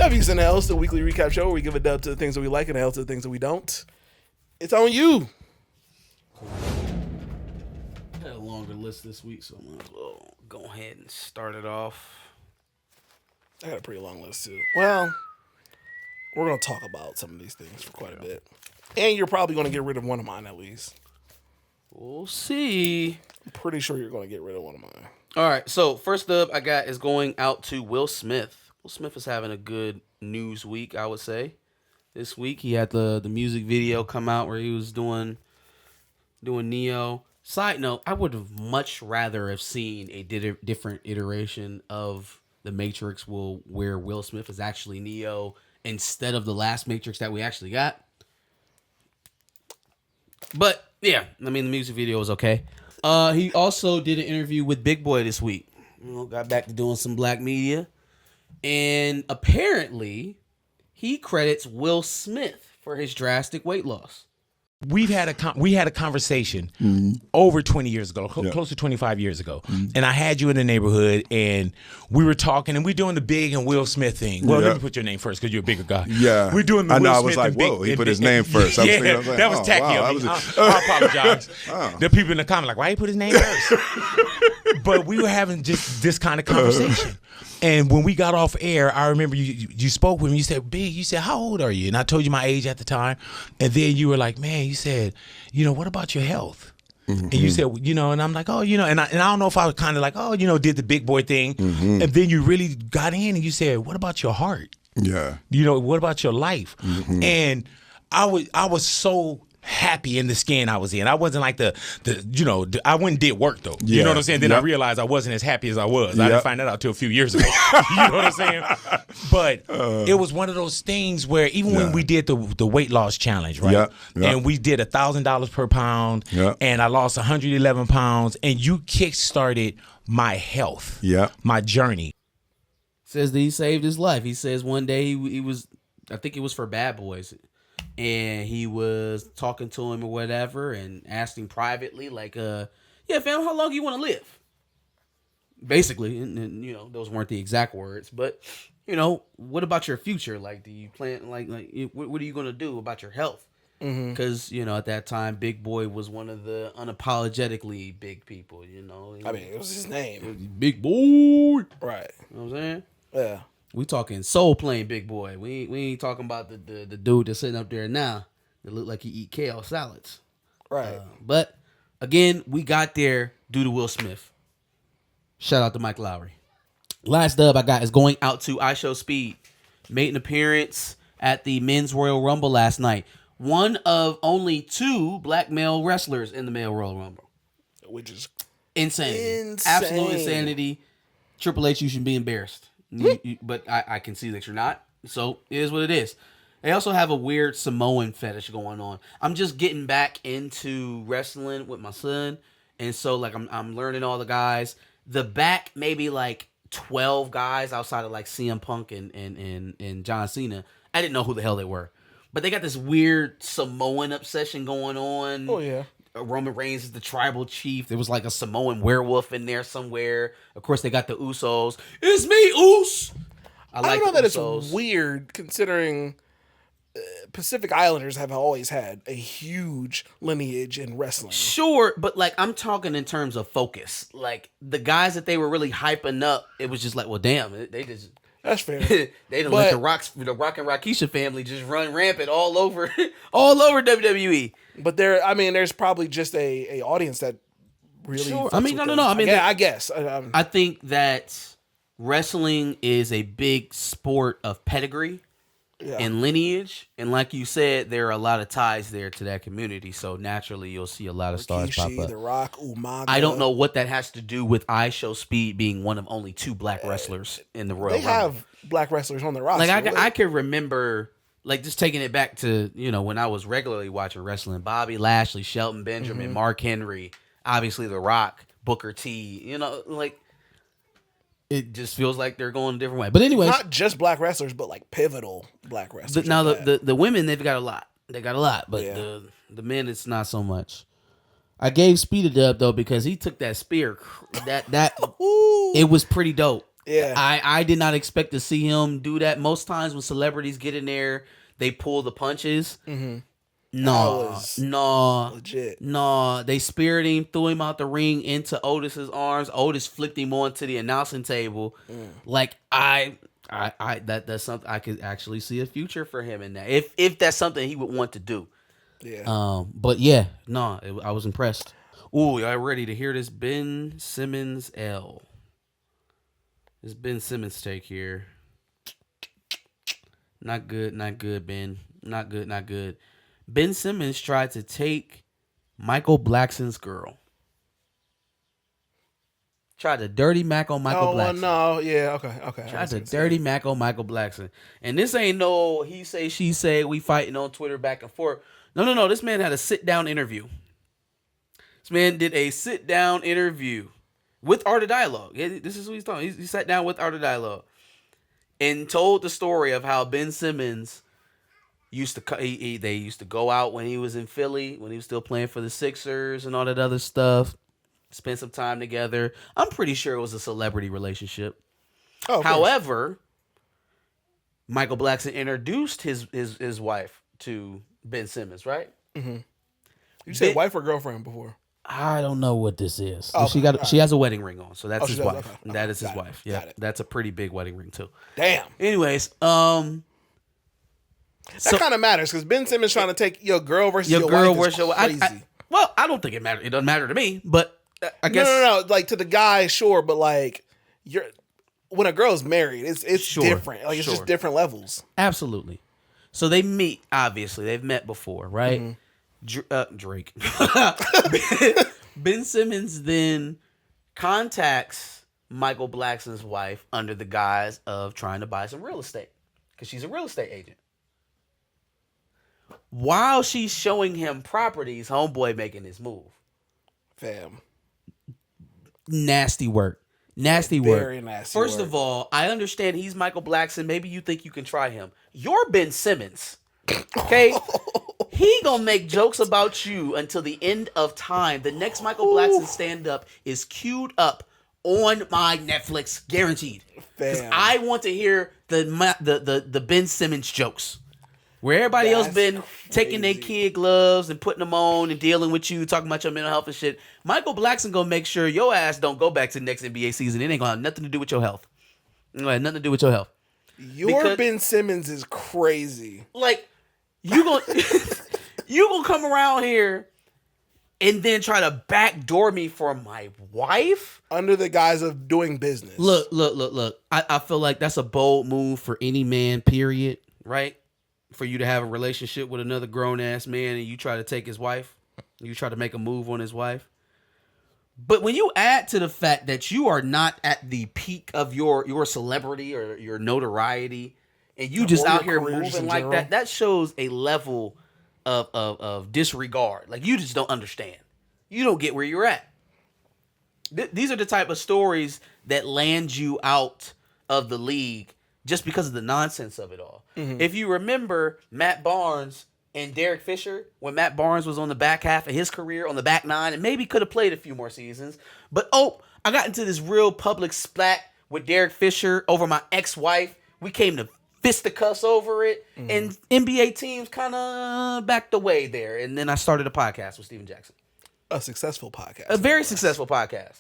W's and L's, the weekly recap show where we give a dub to the things that we like and a L to the things that we don't. It's on you. I had a longer list this week, so I might as well go ahead and start it off. I got a pretty long list too. Well, we're going to talk about some of these things for quite a bit. And you're probably going to get rid of one of mine at least. We'll see. I'm pretty sure you're going to get rid of one of mine. All right, so first up I got is going out to Will Smith. Will Smith is having a good news week, I would say. This week he had the music video come out where he was doing Neo. Side note, I would have much rather have seen a different iteration of the Matrix where Will Smith is actually Neo instead of the last Matrix that we actually got. But yeah, I mean the music video was okay. He also did an interview with Big Boy this week. Got back to doing some black media, and apparently he credits Will Smith for his drastic weight loss. We had a conversation over 20 years ago, close to 25 years ago, and I had you in the neighborhood, and we were talking, and we're doing the Big and Will Smith thing. Well, let me put your name first because you're a bigger guy. Yeah, we're doing the I Will know. I Smith was like, and Big, whoa, he put his name first. Yeah, that was tacky of me. I apologize. The people in the comment like, why he put his name first? But we were having just this kind of conversation. And when we got off air, I remember you spoke with me. You said, Big, you said, how old are you? And I told you my age at the time. And then you were like, man, you said, what about your health? Mm-hmm. And you said, and I'm like, oh, and I don't know if I was kind of like, oh, did the big boy thing. Mm-hmm. And then you really got in and you said, what about your heart? Yeah. What about your life? Mm-hmm. And I was so happy in the skin I was in. I wasn't like I went and did work though. You know what I'm saying? Then I realized I wasn't as happy as I was. I didn't find that out till a few years ago. You know what I'm saying? But it was one of those things where even when we did the weight loss challenge, right? And we did $1,000 per pound, and I lost 111 pounds, and you kickstarted my health, my journey. Says that he saved his life. He says one day he was, I think it was for Bad Boys, and he was talking to him or whatever and asking privately, like, yeah, fam, how long do you want to live? Basically, and those weren't the exact words, but, what about your future? Like, do you plan, like what are you going to do about your health? Because, at that time, Big Boy was one of the unapologetically big people, I mean, it was his name. Big Boy. Right. You know what I'm saying? Yeah. We talking soul playing Big Boy. We ain't talking about the dude that's sitting up there now that look like he eat kale salads. Right. But again, we got there due to Will Smith. Shout out to Mike Lowry. Last dub I got is going out to iShowSpeed. Made an appearance at the Men's Royal Rumble last night. One of only 2 black male wrestlers in the male Royal Rumble. Which is insane. Absolute insanity. Triple H, you should be embarrassed. But I can see that you're not. So it is what it is. They also have a weird Samoan fetish going on. I'm just getting back into wrestling with my son. And so like I'm learning all the guys. The back maybe like 12 guys outside of like CM Punk and John Cena. I didn't know who the hell they were. But they got this weird Samoan obsession going on. Oh yeah. Roman Reigns is the tribal chief. There was like a Samoan werewolf in there somewhere. Of course, they got the Usos. It's me, Us. I don't know that Usos. It's weird considering Pacific Islanders have always had a huge lineage in wrestling. Sure, but like I'm talking in terms of focus. Like the guys that they were really hyping up, it was just like, well, damn, they just. That's fair. They didn't let the Rock and Rakisha family just run rampant all over WWE. But there's probably just a audience that really. Sure. I mean, no. I mean, I guess. I think that wrestling is a big sport of pedigree and lineage, and like you said, there are a lot of ties there to that community. So naturally, you'll see a lot of stars pop up. The Rock, Umaga. I don't know what that has to do with iShowSpeed being one of only 2 black wrestlers in the Royal Rumble. They have black wrestlers on their roster. Like I can remember, like just taking it back to when I was regularly watching wrestling. Bobby Lashley, Shelton Benjamin, Mark Henry, obviously The Rock, Booker T. Like. It just feels like they're going a different way. But anyways, not just black wrestlers, but like pivotal black wrestlers. Now the women, they've got a lot. They got a lot, but the men, it's not so much. I gave Speed a dub though because he took that spear. That it was pretty dope. Yeah. I did not expect to see him do that. Most times when celebrities get in there, they pull the punches. Mm-hmm. No, legit. No, they speared him, threw him out the ring into Otis's arms. Otis flicked him onto the announcing table. Like that's something I could actually see a future for him in that. If that's something he would want to do. Yeah. But yeah, no, I was impressed. Ooh, y'all ready to hear this Ben Simmons L? This Ben Simmons take here. Not good, Ben. Not good. Ben Simmons tried to take Michael Blackson's girl. Tried to dirty Mac on Michael Blackson. Oh, no. Yeah, okay. Tried to dirty Mac on Michael Blackson. And this ain't no he say, she say, we fighting on Twitter back and forth. No. This man had a sit-down interview. This man did a sit-down interview with Art of Dialogue. Yeah, this is what he's talking. He sat down with Art of Dialogue and told the story of how Ben Simmons they used to go out when he was in Philly, when he was still playing for the Sixers and all that other stuff. Spend some time together. I'm pretty sure it was a celebrity relationship. However, Michael Blackson introduced his wife to Ben Simmons, right? Mm-hmm. You said wife or girlfriend before? I don't know what this is. Okay. She has a wedding ring on, so that's his wife. Okay. That is his wife. Yeah, that's a pretty big wedding ring too. Damn. Anyways, that kind of matters because Ben Simmons trying to take your girl versus your girl wife versus your wife. Well, I don't think it matters. It doesn't matter to me, but I guess no. Like to the guy, sure, but like when a girl's married, it's different. Like it's just different levels. Absolutely. So they meet. Obviously, they've met before, right? Mm-hmm. Drake. Ben Simmons then contacts Michael Blackson's wife under the guise of trying to buy some real estate because she's a real estate agent. While she's showing him properties, homeboy making his move. Fam. Nasty work. Nasty work. Very nasty First work. of all, I understand he's Michael Blackson. Maybe you think you can try him. You're Ben Simmons. Okay? He gonna make jokes about you until the end of time. The next Michael Blackson stand-up is queued up on my Netflix, guaranteed. Because I want to hear the Ben Simmons jokes. Where everybody else been taking their kid gloves and putting them on and dealing with you, talking about your mental health and shit. Michael Blackson gonna make sure your ass don't go back to the next NBA season. It ain't gonna have nothing to do with your health. It ain't nothing to do with your health. Your Ben Simmons is crazy. Like, you gonna come around here and then try to backdoor me for my wife? Under the guise of doing business. Look. I feel like that's a bold move for any man, period, right? For you to have a relationship with another grown-ass man and you try to take his wife, you try to make a move on his wife. But when you add to the fact that you are not at the peak of your celebrity or your notoriety, and you just out here moving like that, that shows a level of disregard. Like, you just don't understand. You don't get where you're at. These are the type of stories that land you out of the league just because of the nonsense of it all. Mm-hmm. If you remember Matt Barnes and Derek Fisher, when Matt Barnes was on the back half of his career, on the back nine, and maybe could have played a few more seasons. But, I got into this real public splat with Derek Fisher over my ex-wife. We came to fisticuffs over it, and NBA teams kind of backed away there. And then I started a podcast with Steven Jackson. A successful podcast. A very successful podcast.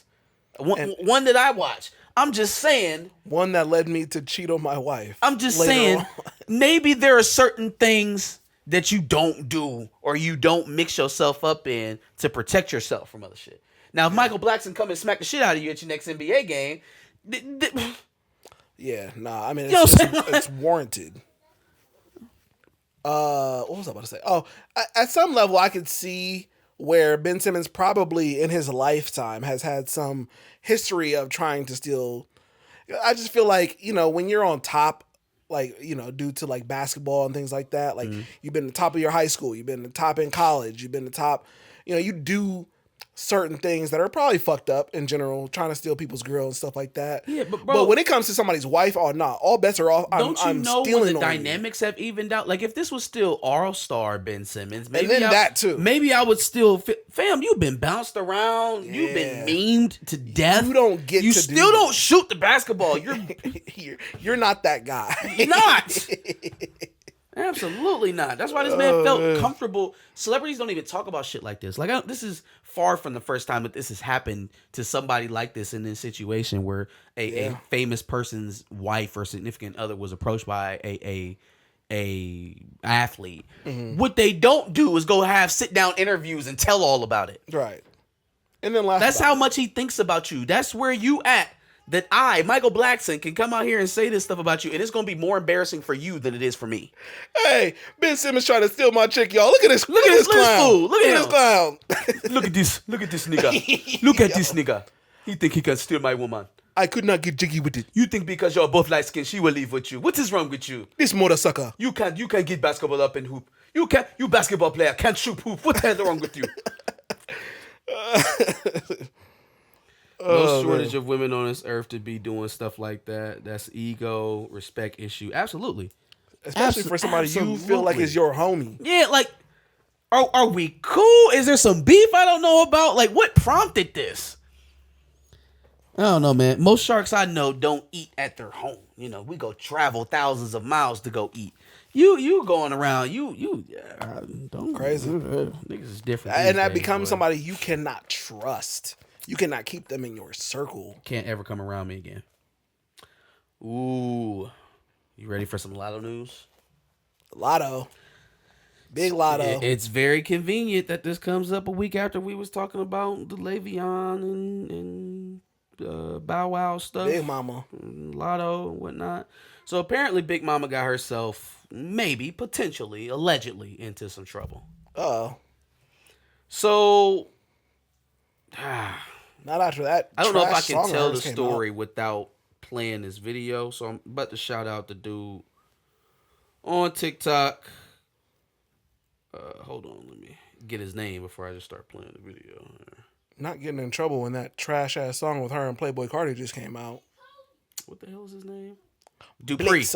One that I watch. I'm just saying. One that led me to cheat on my wife. I'm just saying, maybe there are certain things that you don't do or you don't mix yourself up in to protect yourself from other shit. Now, if Michael Blackson come and smack the shit out of you at your next NBA game, yeah, nah, I mean, it's warranted. What was I about to say? At some level, I could see where Ben Simmons probably in his lifetime has had some history of trying to steal. I just feel like, when you're on top, like, due to like basketball and things like that, like you've been the top of your high school, you've been the top in college, you've been the top, you do certain things that are probably fucked up in general, trying to steal people's girls and stuff like that. Yeah, but bro, when it comes to somebody's wife, all bets are off. Don't you know when the dynamics have evened out? Like if this was still All-Star Ben Simmons, maybe and then that too. Maybe I would still, fam. You've been bounced around. Yeah. You've been memed to death. You don't get. You still don't shoot the basketball. You're not that guy. You're not. Absolutely not. That's why this man felt comfortable. Celebrities don't even talk about shit like this. Like this is far from the first time that this has happened to somebody like this in this situation where a famous person's wife or significant other was approached by a athlete. Mm-hmm. What they don't do is go have sit down interviews and tell all about it. Right. And then laugh. That's how much he thinks about you. That's where you at. That Michael Blackson, can come out here and say this stuff about you, and it's going to be more embarrassing for you than it is for me. Hey, Ben Simmons trying to steal my chick, y'all. Look at this. Look at this clown. Fool. Look at this clown. Look at this nigga. Look at this nigga. He think he can steal my woman. I could not get jiggy with it. You think because you're both light skinned, she will leave with you? What is wrong with you? This mother sucker. You can get basketball up and hoop. You basketball player can't shoot hoop. What the hell is wrong with you? No shortage of women on this earth to be doing stuff like that. That's ego, respect issue. Absolutely. Especially for somebody you feel like is your homie. Yeah, like, are we cool? Is there some beef I don't know about? Like, what prompted this? I don't know, man. Most sharks I know don't eat at their home. You know, we go travel thousands of miles to go eat. You going around, don't crazy. Niggas is different. And that becomes somebody you cannot trust. You cannot keep them in your circle. Can't ever come around me again. Ooh. You ready for some Latto news? Lotto. Big Lotto. It's very convenient that this comes up a week after we was talking about the Le'Veon and Bow Wow stuff. Big Mama. Lotto and whatnot. So apparently Big Mama got herself, maybe, potentially, allegedly, into some trouble. Uh-oh. So... Not after that. I don't know if I can tell the story without playing this video, so I'm about to shout out the dude on TikTok. Hold on, let me get his name before I just start playing the video. Not getting in trouble when that trash ass song with her and Playboy Cardi just came out. What the hell is his name? Dupree.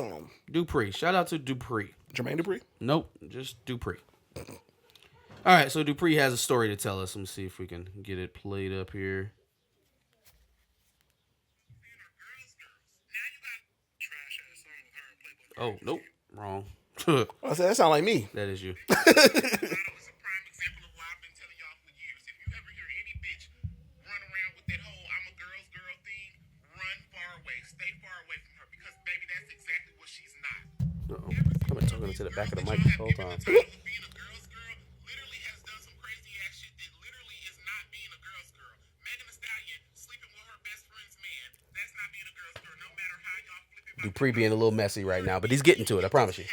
Dupree. Shout out to Dupree. Jermaine Dupree? Nope, just Dupree. All right, so Dupree has a story to tell us. Let me see if we can get it played up here. Oh, nope. Wrong. I said, that sound like me. That is you. I've been talking to the back of the mic this whole time. Dupree being a little messy right now, but he's getting to it, I promise you.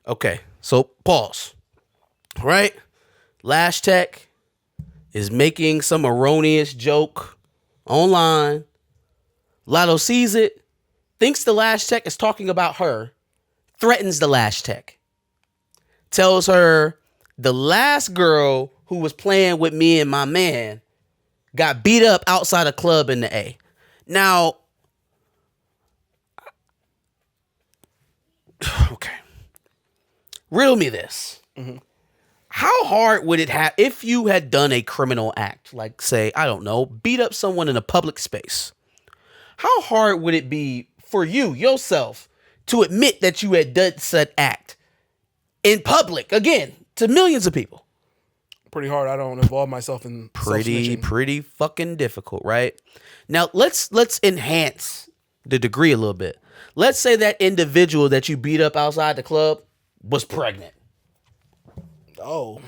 Okay, so pause. Right? Lash Tech is making some erroneous joke online. Latto sees it, thinks the Lash Tech is talking about her, threatens the Lash Tech. Tells her the last girl who was playing with me and my man got beat up outside a club in the A. Now, okay. Riddle me this. Mm-hmm. How hard would it have if you had done a criminal act, like say, I don't know, beat up someone in a public space? How hard would it be for you, yourself, to admit that you had done said act in public, again, to millions of people? Pretty hard. I don't involve myself in pretty fucking difficult, right? Now, let's enhance the degree a little bit. Let's say that individual that you beat up outside the club was pregnant. Oh.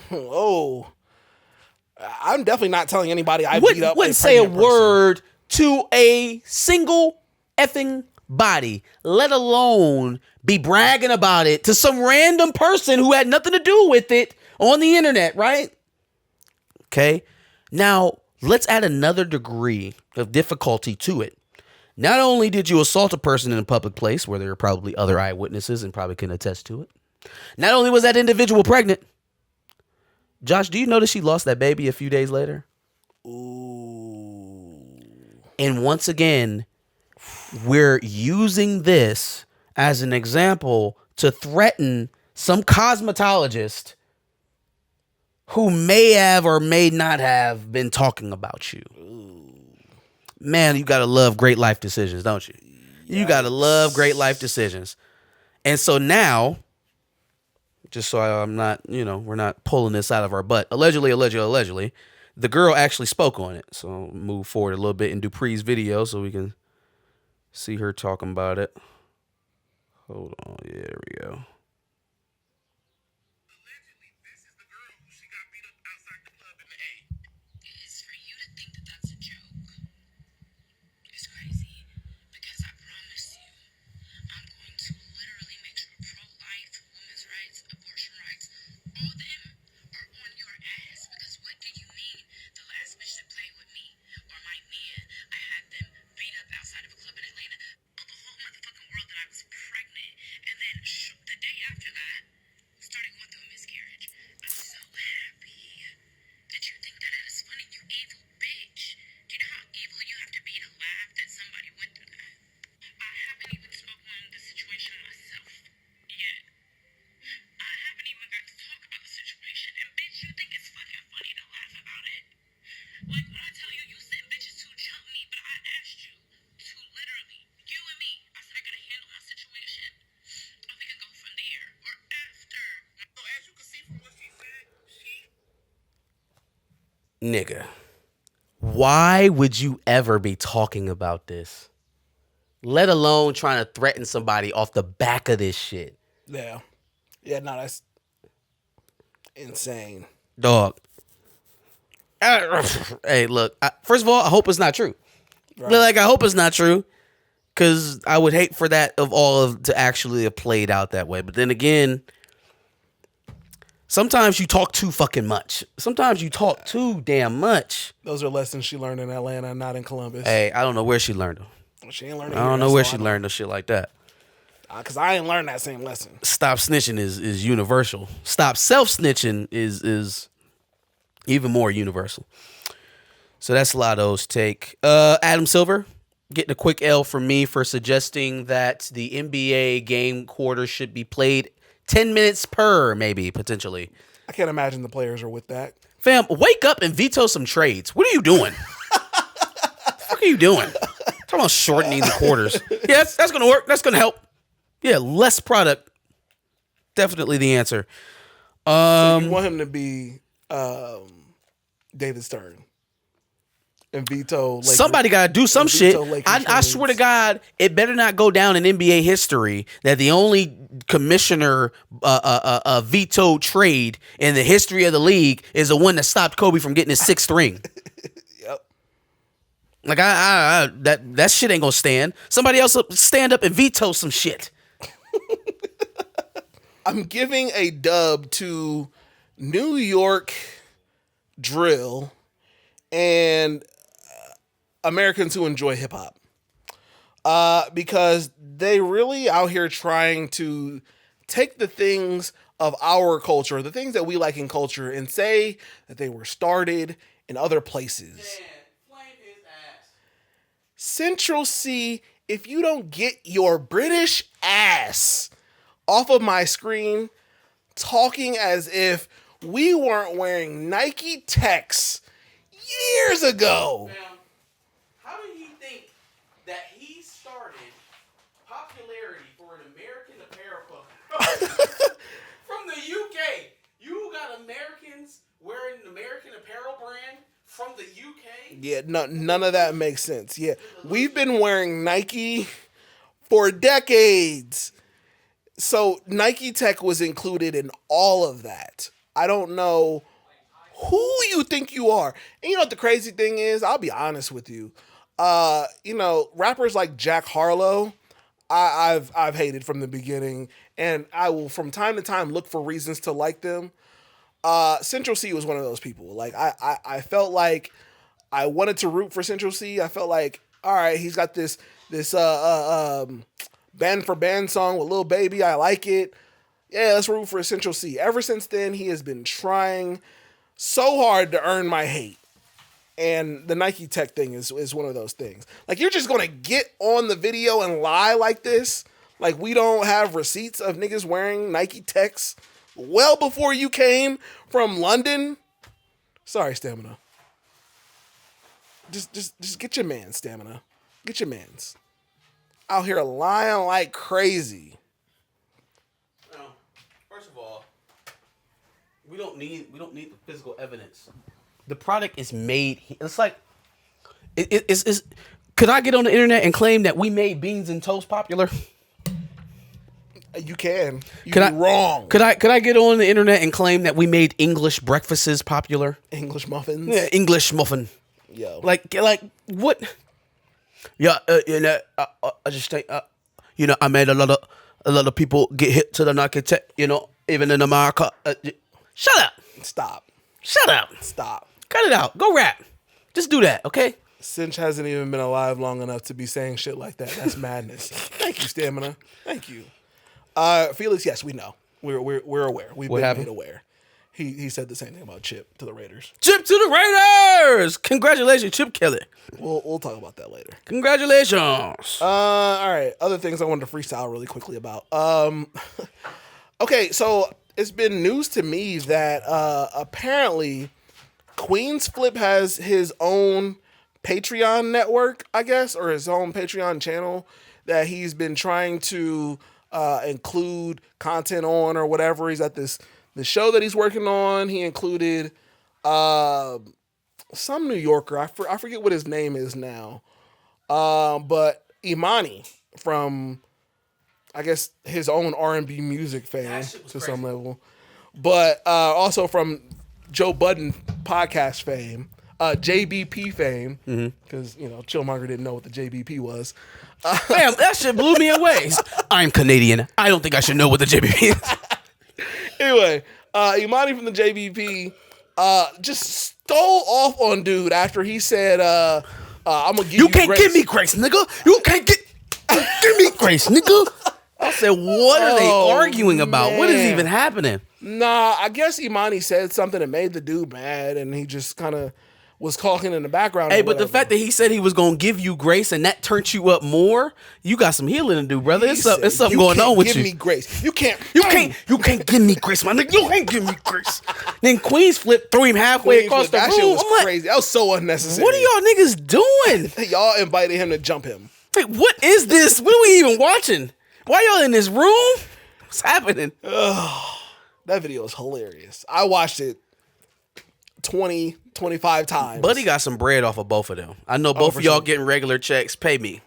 I'm definitely not telling anybody I beat up. Wouldn't say a word to a single effing body, let alone be bragging about it to some random person who had nothing to do with it on the internet, right? Okay. Now, let's add another degree of difficulty to it. Not only did you assault a person in a public place where there are probably other eyewitnesses and probably can attest to it. Not only was that individual pregnant. Josh, do you notice she lost that baby a few days later? Ooh. And once again, we're using this as an example to threaten some cosmetologist who may have or may not have been talking about you. Man, you gotta love great life decisions, don't you? You gotta love great life decisions. And so now, just so I'm not, we're not pulling this out of our butt. Allegedly, the girl actually spoke on it. So I'll move forward a little bit in Dupree's video so we can see her talking about it. Hold on, yeah, there we go. Allegedly, this is the girl who she got beat up outside the club in the A. It's for you to think that that's a joke. It's crazy because I promise you, I'm going to literally make sure pro-life, women's rights, abortion rights, all of them are on your ass. Because what do you mean the last bitch that played with me or my man, I had them beat up outside of a club in Atlanta? The whole motherfucking world that I was pregnant, and then the day after that, started going through a miscarriage. I'm so happy that you think that it is funny, you evil bitch. Do you know how evil you have to be to laugh that somebody went through that? I haven't even spoken on the situation myself yet. I haven't even got to talk about the situation, and bitch, you think it's fucking funny to laugh about it? Like when I tell you, you sent bitches to jump me, but I asked you to literally, you and me, I said I gotta handle my situation, or we can go from there, or after. So as you can see from what she said, Nigga, why would you ever be talking about this? Let alone trying to threaten somebody off the back of this shit. Yeah. Yeah, no, that's insane. Dog. Hey, look, first of all, I hope it's not true. Right. Like, I hope it's not true, because I would hate for that to actually have played out that way. But then again, sometimes you talk too fucking much. Sometimes you talk too damn much. Those are lessons she learned in Atlanta, not in Columbus. Hey, I don't know where she learned them. She ain't learned it I don't here, know where so she learned no shit like that. Because I ain't learned that same lesson. Stop snitching is universal. Stop self-snitching is even more universal. So that's Latto's take. Adam Silver getting a quick L from me for suggesting that the NBA game quarter should be played 10 minutes per, maybe, potentially. I can't imagine the players are with that. Fam, wake up and veto some trades. What are you doing? What the fuck are you doing? Talking about shortening the quarters. Yeah, that's going to work. That's going to help. Yeah, less product. Definitely the answer. So you want him to be David Stern and veto. Somebody got to do some shit. I swear to God, it better not go down in NBA history that the only commissioner vetoed trade in the history of the league is the one that stopped Kobe from getting his 6th ring. Yep. Like that shit ain't gonna stand. Somebody else stand up and veto some shit. I'm giving a dub to New York drill and Americans who enjoy hip hop. Because they really out here trying to take the things of our culture, the things that we like in culture, and say that they were started in other places. Man, flame his ass. Central C, if you don't get your British ass off of my screen talking as if we weren't wearing Nike Techs years ago. Ma'am, how do you think that he started popularity for an American apparel company? From the UK. You got Americans wearing an American apparel brand from the UK? Yeah, no, none of that makes sense. Yeah, we've been wearing Nike for decades. So Nike Tech was included in all of that. I don't know who you think you are. And you know what the crazy thing is? I'll be honest with you. Rappers like Jack Harlow, I've hated from the beginning, and I will from time to time look for reasons to like them. Central C was one of those people. Like I felt like I wanted to root for Central C. I felt like, all right, he's got this band for band song with Lil Baby. I like it. Yeah, let's root for Central C. Ever since then, he has been trying so hard to earn my hate. And the Nike Tech thing is one of those things. Like, you're just going to get on the video and lie like this? Like, we don't have receipts of niggas wearing Nike Techs well before you came from London? Sorry, Stamina. Just get your man, Stamina. Get your mans. Out here lying like crazy. Well, first of all, we don't need the physical evidence. The product is made. It's like it's. Could I get on the internet and claim that we made beans and toast popular? You can. You're wrong. Could I get on the internet and claim that we made English breakfasts popular? English muffins. Yeah, English muffin. Yo. Like what? Yeah, I just think I made a lot of people get hit to the Nike Tech. Even in America. Shut up. Stop. Shut up. Stop. Cut it out. Go rap. Just do that, okay? Cinch hasn't even been alive long enough to be saying shit like that. That's madness. Thank you, Stamina. Thank you. Felix, yes, we know. We're aware. We've been made aware. He said the same thing about Chip to the Raiders. Chip to the Raiders! Congratulations, Chip Kelly. We'll talk about that later. Congratulations. All right. Other things I wanted to freestyle really quickly about. Okay, so it's been news to me that apparently Queen's Flip has his own Patreon network, I guess, or his own Patreon channel that he's been trying to include content on or whatever. He's at the show that he's working on. He included some New Yorker. I forget what his name is now. But Emanny from, I guess, his own R&B music fan to some level. But also from Joe Budden podcast fame, JBP fame, because, Chillmonger didn't know what the JBP was. Damn, that shit blew me away. I'm Canadian. I don't think I should know what the JBP is. Anyway, Emanny from the JBP just stole off on dude after he said, I'm going to give you can't grace. give me grace, nigga. You can't give me grace, nigga. I said, what are they arguing about? What is even happening? Nah, I guess Emanny said something that made the dude mad, and he just kind of was talking in the background. Hey, but the fact that he said he was going to give you grace and that turned you up more, you got some healing to do, brother. It's something going on with you. Give me grace. You can't give me grace, my nigga. You can't give me grace. Then Queen's Flip threw him halfway across the room. That shit was crazy. That was so unnecessary. What are y'all niggas doing? Y'all invited him to jump him. Wait, what is this? What are we even watching? Why y'all in this room? What's happening? That video is hilarious. I watched it 20, 25 times. Buddy got some bread off of both of them. I know both of y'all getting regular checks. Pay me.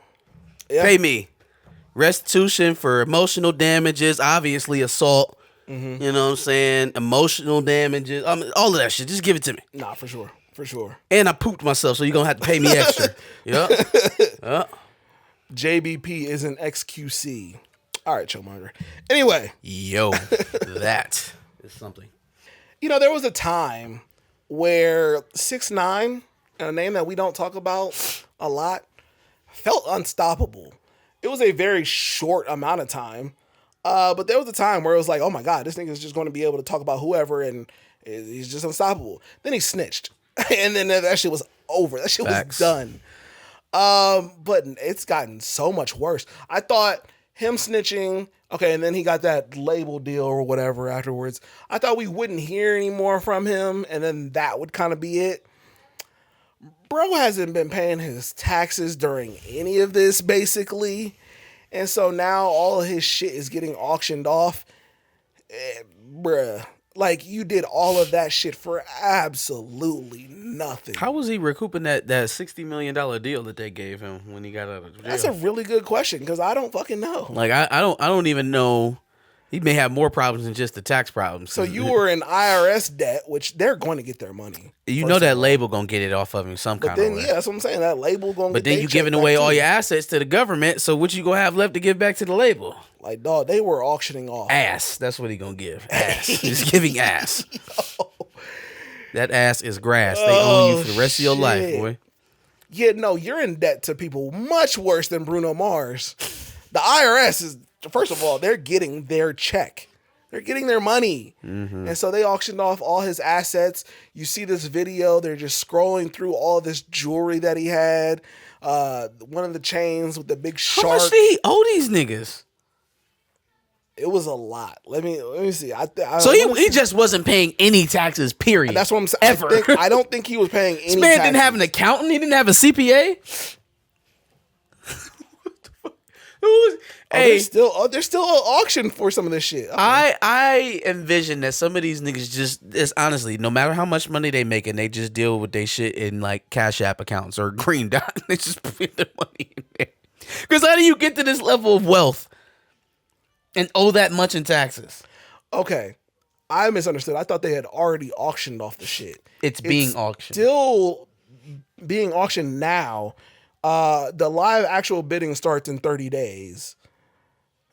Yeah. Pay me. Restitution for emotional damages, obviously assault. Mm-hmm. You know what I'm saying? Emotional damages. All of that shit. Just give it to me. Nah, for sure. For sure. And I pooped myself, so you're going to have to pay me extra. Yep. JBP is an XQC. All right, Chillmonger. Anyway. Yo, that is something. There was a time where 6ix9ine, a name that we don't talk about a lot, felt unstoppable. It was a very short amount of time, but there was a time where it was like, oh my God, this nigga is just going to be able to talk about whoever and he's just unstoppable. Then he snitched, and then that shit was over. That shit was done. But it's gotten so much worse. I thought him snitching, okay, and then he got that label deal or whatever afterwards. I thought we wouldn't hear any more from him, and then that would kind of be it. Bro hasn't been paying his taxes during any of this, basically. And so now all of his shit is getting auctioned off. Bruh. Like, you did all of that shit for absolutely nothing. How was he recouping that $60 million deal that they gave him when he got out of jail? That's a really good question, because I don't fucking know. Like, I don't even know. He may have more problems than just the tax problems. So you were in IRS debt, which they're going to get their money. You know that label gonna get it off of him some kind of way. Yeah, that's what I'm saying. That label going to But get then you giving away all your assets to the government, so what you gonna have left to give back to the label? Like, dog, they were auctioning off. Ass. That's what he gonna give. Ass. He's giving ass. That ass is grass. They own you for the rest of your life, boy. Yeah, no, you're in debt to people much worse than Bruno Mars. The IRS is, first of all, they're getting their check. They're getting their money. Mm-hmm. And so they auctioned off all his assets. You see this video, they're just scrolling through all this jewelry that he had. One of the chains with the big shark. How much did he owe these niggas? It was a lot. Let me see. So he just wasn't paying any taxes, period. That's what I'm saying. Ever. I don't think he was paying any This man taxes. didn't have an accountant. He didn't have a CPA. There's still an auction for some of this shit. Okay. I envision that some of these niggas just honestly, no matter how much money they making, they just deal with their shit in like Cash App accounts or Green Dot. They just put their money in there. Because how do you get to this level of wealth and owe that much in taxes? Okay, I misunderstood. I thought they had already auctioned off the shit. It's being auctioned. Still being auctioned now. The live actual bidding starts in 30 days.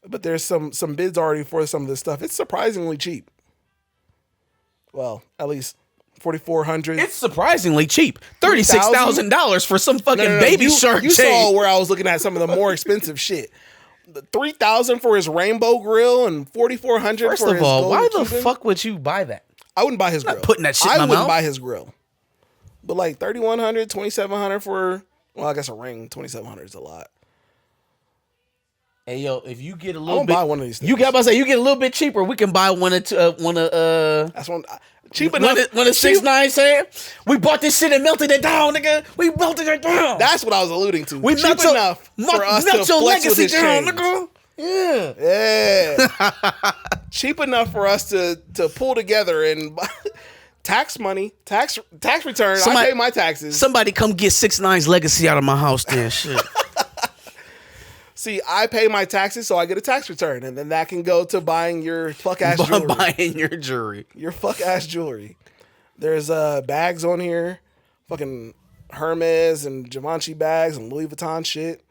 But there's some bids already for some of this stuff. It's surprisingly cheap. Well, at least $4,400. It's surprisingly cheap. $36,000 for some fucking baby shark. You saw where I was looking at some of the more expensive shit. $3,000 for his rainbow grill and $4,400 for his First of all, why the Cuban. fuck would you buy that? I wouldn't buy his grill. Not putting that shit in my wouldn't mouth. buy his grill. But like $3,100, $2,700 for, well, I guess a ring. $2,700 is a lot. Hey yo, if you get a I'm little gonna bit, buy one of these things. you got about to say you get a little bit cheaper. We can buy one of That's one cheap enough. One of 6ix9ine saying we bought this shit and melted it down, nigga. We melted it down. That's what I was alluding to. We cheap enough for us to flex with his down, chains. nigga. Yeah. Cheap enough for us to pull together and tax money, tax return. I pay my taxes. Somebody come get 6ix9ine's legacy out of my house, then shit. See, I pay my taxes, so I get a tax return, and then that can go to buying your fuck ass jewelry. Buying your jewelry. Your fuck ass jewelry. There's bags on here, fucking Hermes and Givenchy bags and Louis Vuitton shit.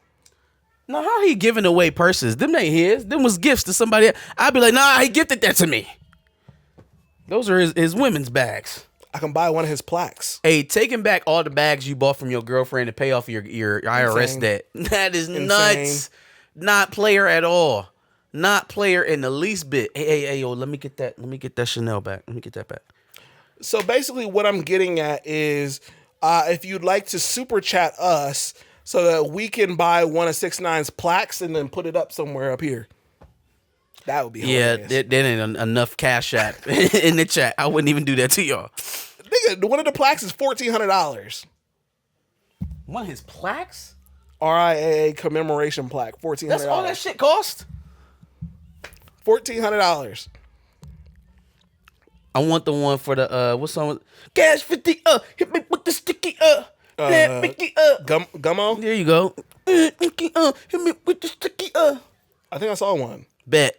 Now, how he giving away purses? Them ain't his. Them was gifts to somebody else. I'd be like, nah, he gifted that to me. Those are his women's bags. I can buy one of his plaques. Hey, taking back all the bags you bought from your girlfriend to pay off your IRS debt. That is nuts. Not player at all. Not player in the least bit. Hey, yo, let me get that Chanel back. Let me get that back. So basically what I'm getting at is if you'd like to super chat us so that we can buy one of 6ix9ine's plaques and then put it up somewhere up here. That would be hilarious. Yeah, there ain't enough cash app in the chat. I wouldn't even do that to y'all. Nigga, one of the plaques is $1,400. One of his plaques? RIAA commemoration plaque, $1,400. That's all that shit cost? $1,400. I want the one for the what song? Cash 50 hit me with the sticky Mickey Gummo? There you go. Hit me with the sticky I think I saw one. Bet.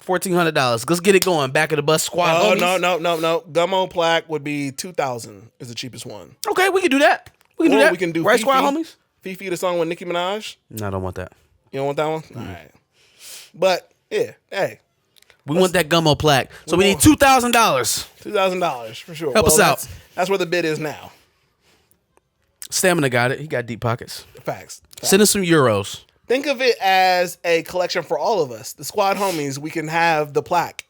$1,400. Let's get it going. Back of the bus squad. Oh, homies. no. Gummo plaque would be $2,000 is the cheapest one. Okay, we can do that. We can do that. We can do Right Fifi. squad homies? Fifi, the song with Nicki Minaj. No, I don't want that. You don't want that one? All right. But, yeah, hey. We want that Gummo plaque. So we need $2,000. $2,000 for sure. Help us out. That's where the bid is now. Stamina got it. He got deep pockets. Facts. Send us some euros. Think of it as a collection for all of us. The squad homies, we can have the plaque.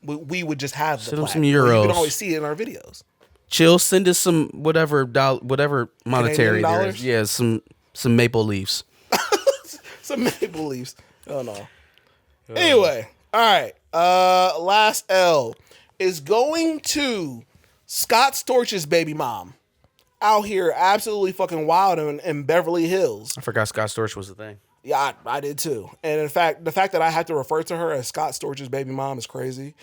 We would just have the Send them plaque. some euros. You can always see it in our videos. Chill, send us some whatever monetary there is. Yeah, some maple leaves. Some maple leaves. Oh no. Anyway, all right. Last L is going to Scott Storch's baby mom. Out here absolutely fucking wild in Beverly Hills. I forgot Scott Storch was the thing. Yeah, I did too. And in fact, the fact that I have to refer to her as Scott Storch's baby mom is crazy.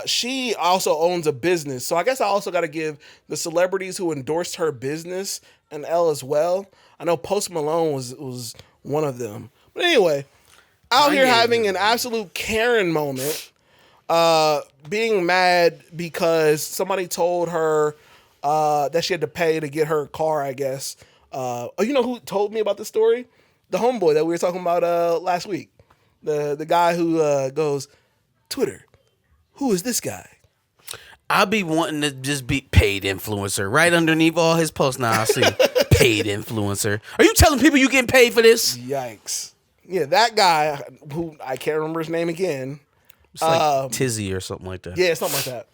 She also owns a business. So I guess I also got to give the celebrities who endorsed her business an L as well. I know Post Malone was one of them. But anyway, out here having an absolute Karen moment, being mad because somebody told her that she had to pay to get her car, I guess. You know who told me about the story? The homeboy that we were talking about last week. The guy who goes, Twitter, who is this guy? I'll be wanting to just be paid influencer. Right underneath all his posts now, I see paid influencer. Are you telling people you getting paid for this? Yikes. Yeah, that guy, who I can't remember his name again. It's like Tizzy or something like that. Yeah, something like that.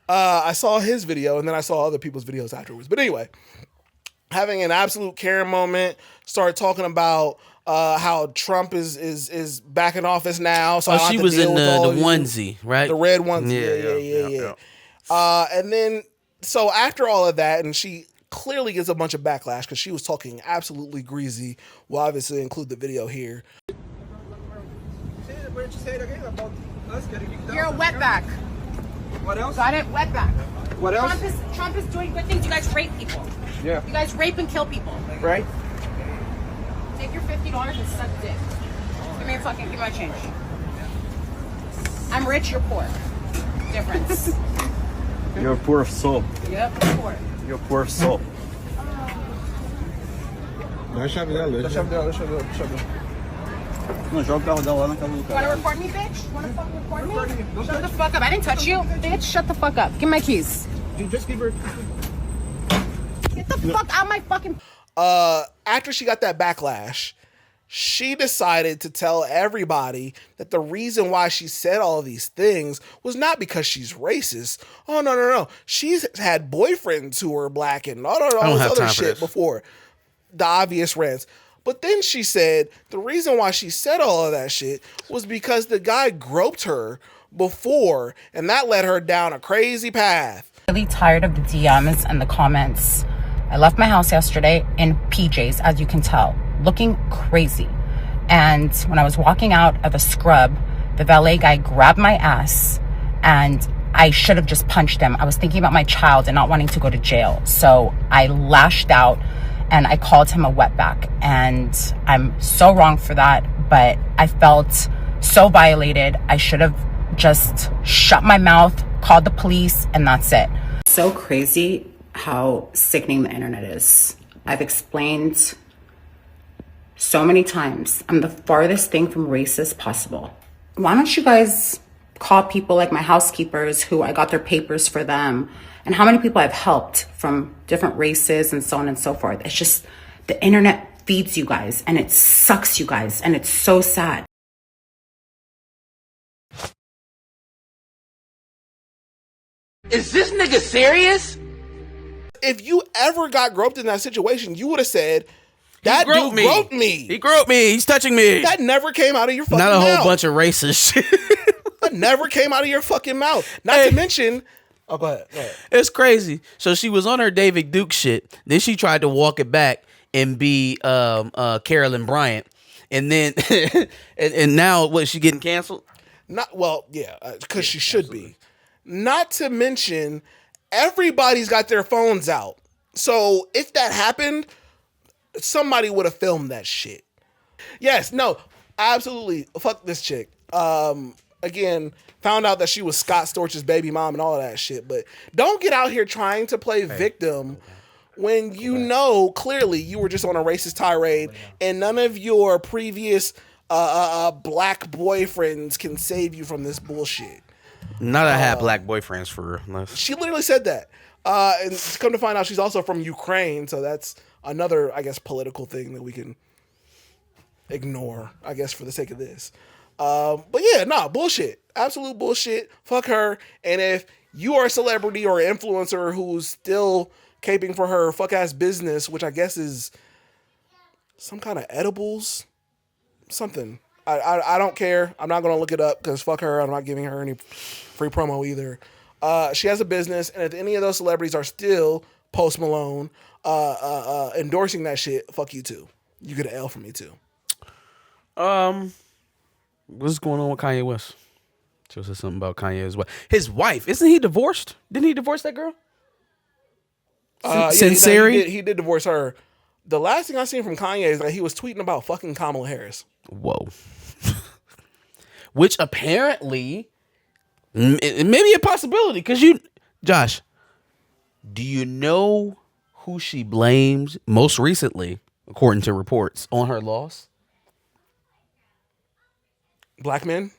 I saw his video, and then I saw other people's videos afterwards. But anyway, having an absolute Karen moment, started talking about how Trump is back in office now. So she was in the onesie, right? The red onesie. Yeah. And then, so after all of that, and she clearly gets a bunch of backlash because she was talking absolutely greasy. We'll obviously include the video here. What did you say again about us getting kicked out? You're a wetback. What else? Got it? Wetback. What else? Trump is doing good things. You guys rape people. Yeah. You guys rape and kill people. Right? Take your $50 and suck dick. Give me my change. I'm rich, you're poor. Difference. You're poor of soul. Yep, poor. You're poor of soul. Dá a chave dela. Dá a chave dela. Não, joga o carro dela lá naquela lugar. You wanna record me, bitch? Wanna fucking record me? Shut the fuck up. I didn't touch you. Bitch, shut the fuck up. Give me my keys. Just give her... Get the fuck out of my fucking... After she got that backlash, she decided to tell everybody that the reason why she said all of these things was not because she's racist. Oh, no. She's had boyfriends who were black and all this other shit before. The obvious rants. But then she said the reason why she said all of that shit was because the guy groped her before, and that led her down a crazy path. Really tired of the DMs and the comments. I left my house yesterday in PJs, as you can tell, looking crazy. And when I was walking out of the scrub, the valet guy grabbed my ass, and I should have just punched him. I was thinking about my child and not wanting to go to jail. So I lashed out and I called him a wetback. And I'm so wrong for that, but I felt so violated. I should have just shut my mouth, called the police, and that's it. So crazy how sickening the internet is. I've explained so many times, I'm the farthest thing from racist possible. Why don't you guys call people like my housekeepers who I got their papers for them, and how many people I've helped from different races and so on and so forth. It's just the internet feeds you guys and it sucks you guys, and it's so sad. Is this nigga serious? If you ever got groped in that situation, you would have said, that dude groped me. He groped me. He's touching me. That never came out of your fucking mouth. Not a whole bunch of racist shit. That never came out of your fucking mouth. Not to mention... Oh, go ahead. It's crazy. So she was on her David Duke shit. Then she tried to walk it back and be Carolyn Bryant. And then... and now, what, she getting canceled? Because she should be. Not to mention, everybody's got their phones out. So if that happened, somebody would have filmed that shit. Yes, no, absolutely. Fuck this chick. Again, found out that she was Scott Storch's baby mom and all of that shit. But don't get out here trying to play victim when you know clearly you were just on a racist tirade and none of your previous black boyfriends can save you from this bullshit. Not I had black boyfriends for less. She literally said that. And come to find out, she's also from Ukraine, so that's another, I guess, political thing that we can ignore, I guess, for the sake of this. But yeah, bullshit. Absolute bullshit. Fuck her. And if you are a celebrity or an influencer who's still caping for her fuck-ass business, which I guess is some kind of edibles, something. I don't care. I'm not going to look it up because fuck her. I'm not giving her any free promo either. She has a business, and if any of those celebrities are still Post Malone endorsing that shit, fuck you too. You get an L from me too. What's going on with Kanye West? She said something about Kanye's wife. His wife, isn't he divorced? Didn't he divorce that girl? Sincere? He did divorce her. The last thing I seen from Kanye is that he was tweeting about fucking Kamala Harris. Whoa. which apparently it may be a possibility. Because Josh, do you know who she blames most recently, according to reports, on her loss? Black men?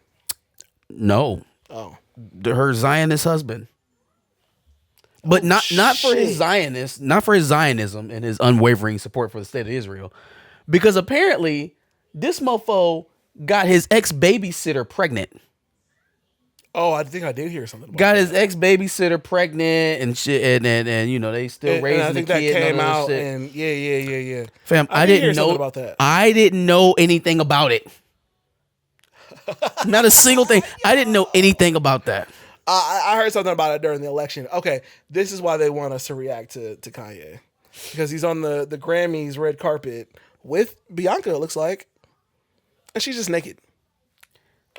No. Oh. Her Zionist husband. But not for his Zionism and his unwavering support for the state of Israel. Because apparently this mofo got his ex-babysitter pregnant. Oh, I think I did hear something about got that. his ex-babysitter pregnant and shit, and you know, they still raising and I think the kid. That came out shit. And yeah. Fam, I didn't know about that. I didn't know anything about it. Not a single thing. I didn't know anything about that. I heard something about it during the election. Okay, this is why they want us to react to Kanye. Because he's on the Grammys red carpet with Bianca, it looks like. And she's just naked.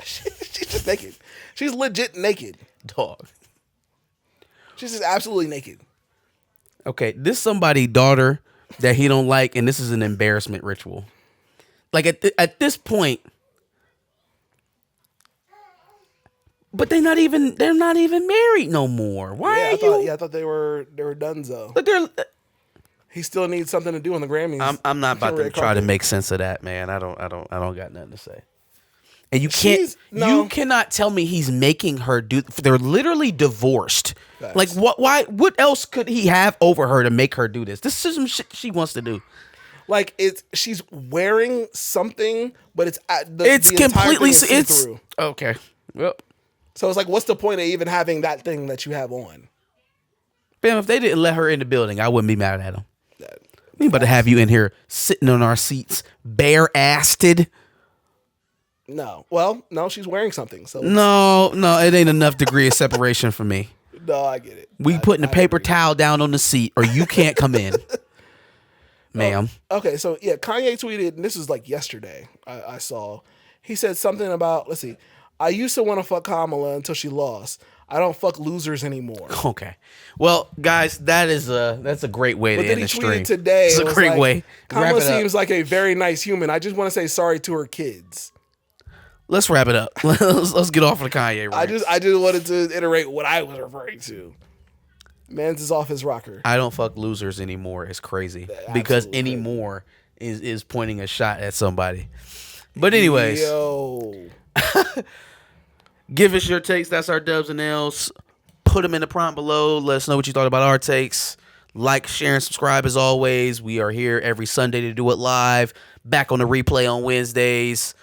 She's just naked. She's legit naked. Dog. She's just absolutely naked. Okay, this somebody's daughter that he don't like, and this is an embarrassment ritual. Like at this point... But they're not even married no more. Why I thought they were donezo. But he still needs something to do on the Grammys. I'm not about to try to make sense of that, man. I don't got nothing to say. And you cannot tell me he's making her do. They're literally divorced. Facts. Like what else could he have over her to make her do this? This is some shit she wants to do. Like she's wearing something, but it's the completely see-through. Okay. Well. So it's like, what's the point of even having that thing that you have on? Bam, if they didn't let her in the building, I wouldn't be mad at them. We about to have you in here sitting on our seats, bare-assed. No. Well, no, she's wearing something. So No, it ain't enough degree of separation for me. No, I get it. We putting a paper towel down on the seat or you can't come in. Ma'am. Okay, so yeah, Kanye tweeted, and this was like yesterday, I saw. He said something about, let's see, I used to want to fuck Kamala until she lost. I don't fuck losers anymore. Okay. Well, guys, that's a great way to end the stream. Today. It's a great way. Kamala seems like a very nice human. I just want to say sorry to her kids. Let's wrap it up. Let's get off of the Kanye. I just wanted to iterate what I was referring to. Mans is off his rocker. I don't fuck losers anymore. It's crazy because anymore is pointing a shot at somebody. But anyways, give us your takes. That's our dubs and L's. Put them in the prompt below. Let us know what you thought about our takes. Like, share, and subscribe as always. We are here every Sunday to do it live. Back on the replay on Wednesdays.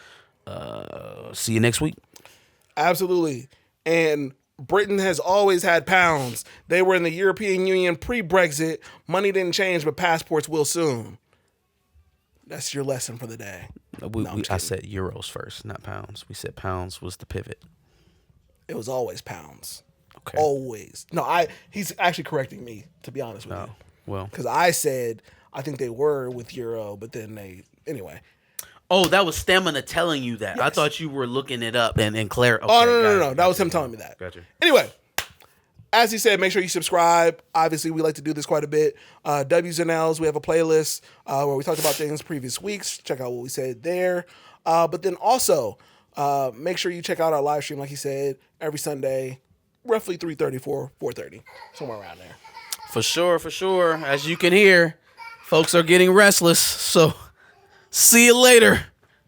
See you next week. Absolutely. And Britain has always had pounds. They were in the European Union pre-Brexit. Money didn't change, but passports will soon. That's your lesson for the day. I said euros first, not pounds. We said pounds was the pivot. It was always pounds. Okay. Always. No, he's actually correcting me, to be honest with you. Well. Because I said I think they were with euro, but then anyway. Oh, that was Stamina telling you that. Yes. I thought you were looking it up and Claire. Okay, no. That was him telling me that. Gotcha. Anyway, as he said, make sure you subscribe. Obviously, we like to do this quite a bit. W's and L's, we have a playlist where we talked about things previous weeks. Check out what we said there. But then also, make sure you check out our live stream, like he said, every Sunday, roughly 3:30, 4:30, somewhere around there. For sure. As you can hear, folks are getting restless. So see you later.